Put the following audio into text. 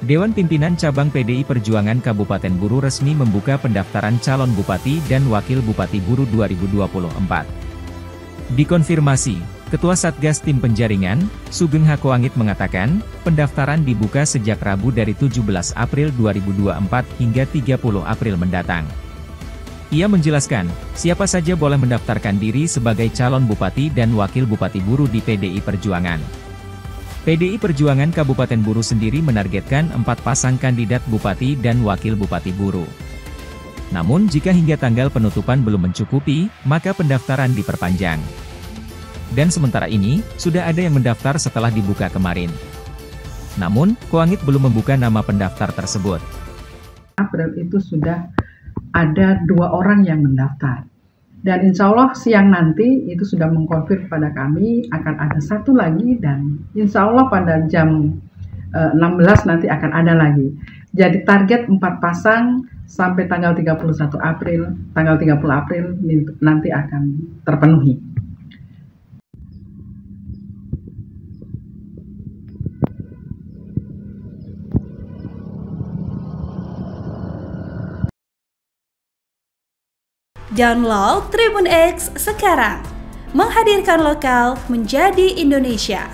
Dewan Pimpinan Cabang PDI Perjuangan Kabupaten Buru resmi membuka pendaftaran calon Bupati dan Wakil Bupati Buru 2024. Dikonfirmasi, Ketua Satgas Tim Penjaringan, Sugeng Hakoangit mengatakan, pendaftaran dibuka sejak Rabu dari 17 April 2024 hingga 30 April mendatang. Ia menjelaskan, siapa saja boleh mendaftarkan diri sebagai calon Bupati dan Wakil Bupati Buru di PDI Perjuangan. PDI Perjuangan Kabupaten Buru sendiri menargetkan 4 pasang kandidat Bupati dan Wakil Bupati Buru. Namun jika hingga tanggal penutupan belum mencukupi, maka pendaftaran diperpanjang. Dan sementara ini, sudah ada yang mendaftar setelah dibuka kemarin. Namun, Koangit belum membuka nama pendaftar tersebut. April itu sudah ada 2 orang yang mendaftar. Dan insya Allah siang nanti itu sudah mengkonfirm pada kami akan ada 1 lagi dan insya Allah pada jam 16 nanti akan ada lagi. Jadi target 4 pasang sampai tanggal 31 April, tanggal 30 April nanti akan terpenuhi. Download Tribun X sekarang, menghadirkan lokal menjadi Indonesia.